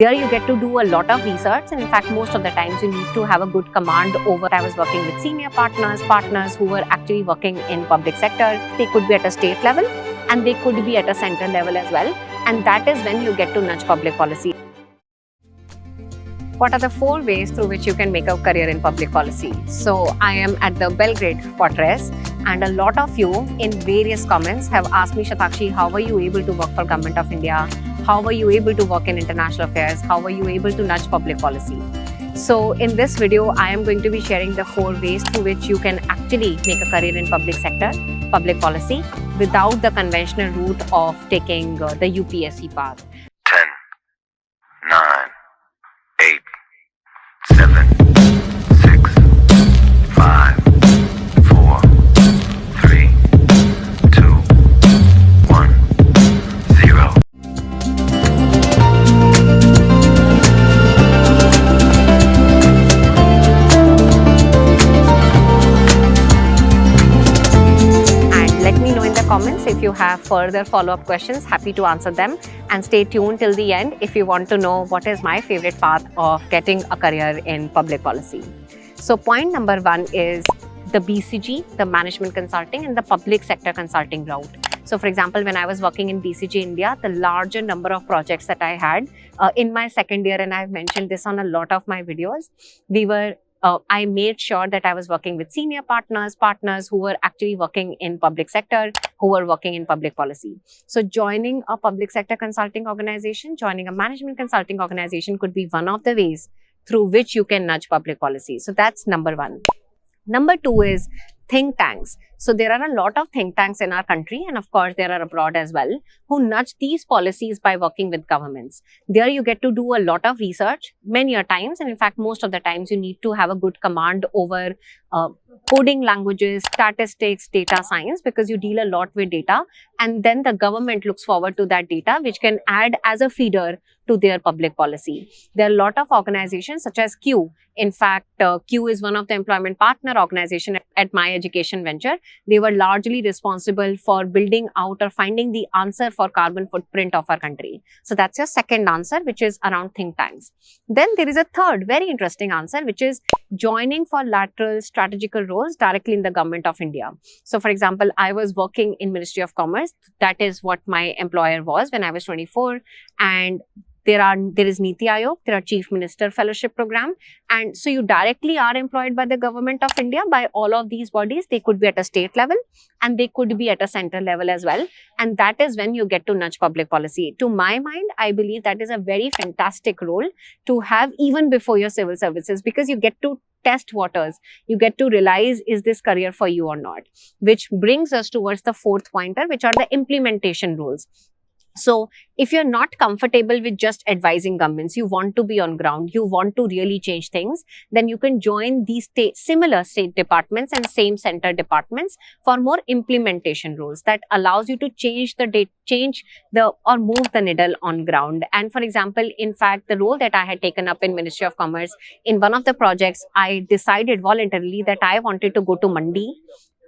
There you get to do a lot of research, and in fact most of the times you need to have a good command over. I was working with senior partners who were actually working in public sector. They could be at a state level and they could be at a center level as well, and that is when you get to nudge public policy. What are the 4 ways through which you can make a career in public policy? So I am at the Belgrade Fortress, and a lot of you in various comments have asked me, Shatakshi, how were you able to work for Government of India? How were you able to work in international affairs? How were you able to nudge public policy? So in this video, I am going to be sharing the 4 ways through which you can actually make a career in public sector, public policy, without the conventional route of taking the UPSC path. 10, 9, 8, 7, 6, 5, 4, 3, 2, 1, 0. And let me know in the comments if you have further follow-up questions. Happy to answer them. And stay tuned till the end if you want to know what is my favorite path of getting a career in public policy. So point number 1 is the BCG, the management consulting, and the public sector consulting route. So for example, when I was working in BCG India, the larger number of projects that I had in my second year, and I've mentioned this on a lot of my videos, I made sure that I was working with senior partners who were actually working in public sector, who were working in public policy. So joining a public sector consulting organization, joining a management consulting organization could be one of the ways through which you can nudge public policy. So that's number 1. Number 2 is think tanks. So there are a lot of think tanks in our country, and of course there are abroad as well, who nudge these policies by working with governments. There you get to do a lot of research many a times, and in fact most of the times you need to have a good command over coding languages, statistics, data science, because you deal a lot with data, and then the government looks forward to that data, which can add as a feeder to their public policy. There are a lot of organizations such as Q. In fact, Q is one of the employment partner organization at my education venture. They were largely responsible for building out or finding the answer for carbon footprint of our country. So that's your second answer, which is around think tanks. Then there is a third very interesting answer, which is joining for lateral strategical roles directly in the Government of India. So for example, I was working in Ministry of Commerce. That is what my employer was when I was 24. And there is Niti Aayog, there are Chief Minister Fellowship Program, and so you directly are employed by the Government of India, by all of these bodies. They could be at a state level and they could be at a center level as well, and that is when you get to nudge public policy. To my mind, I believe that is a very fantastic role to have even before your civil services, because you get to test waters. You get to realize, is this career for you or not? Which brings us towards the 4th pointer, which are the implementation rules. So if you're not comfortable with just advising governments, you want to be on ground, you want to really change things, then you can join these similar state departments and same center departments for more implementation roles that allows you to or move the needle on ground. And for example, in fact, the role that I had taken up in Ministry of Commerce, in one of the projects, I decided voluntarily that I wanted to go to Mandi,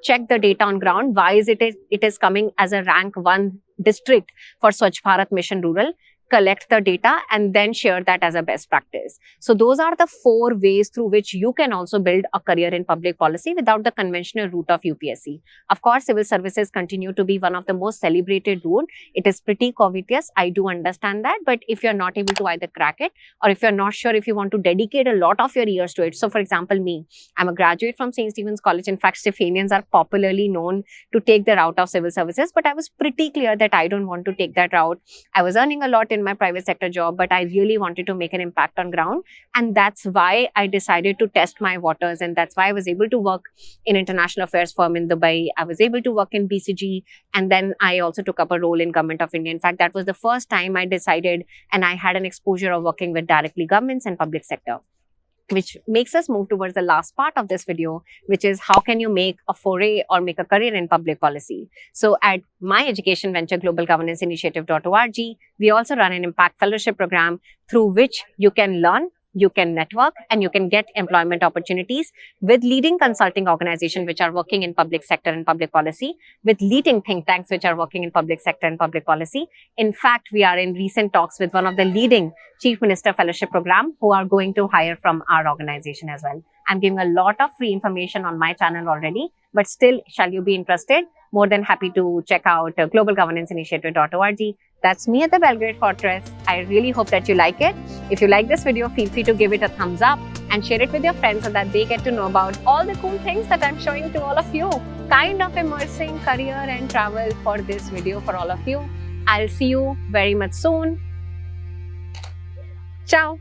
check the data on ground. Why is it is coming as a rank 1 district for Swachh Bharat Mission Rural, collect the data and then share that as a best practice. So those are the 4 ways through which you can also build a career in public policy without the conventional route of UPSC. Of course, civil services continue to be one of the most celebrated route. It is pretty covetous. I do understand that. But if you're not able to either crack it, or if you're not sure if you want to dedicate a lot of your years to it. So for example, me, I'm a graduate from St. Stephen's College. In fact, Stephanians are popularly known to take the route of civil services. But I was pretty clear that I don't want to take that route. I was earning a lot in my private sector job, but I really wanted to make an impact on ground, and that's why I decided to test my waters, and that's why I was able to work in international affairs firm in Dubai. I was able to work in BCG, and then I also took up a role in Government of India. In fact, that was the first time I decided, and I had an exposure of working with directly governments and public sector. Which makes us move towards the last part of this video, which is how can you make a foray or make a career in public policy. So at my education venture, globalgovernance initiative.org, we also run an impact fellowship program through which you can learn you can network and you can get employment opportunities with leading consulting organizations which are working in public sector and public policy, with leading think tanks which are working in public sector and public policy. In fact, we are in recent talks with one of the leading Chief Minister Fellowship program who are going to hire from our organization as well. I'm giving a lot of free information on my channel already, but still, shall you be interested? More than happy to check out globalgovernance-initiative.org. That's me at the Belgrade Fortress. I really hope that you like it. If you like this video, feel free to give it a thumbs up and share it with your friends so that they get to know about all the cool things that I'm showing to all of you. Kind of immersing career and travel for this video for all of you. I'll see you very much soon. Ciao.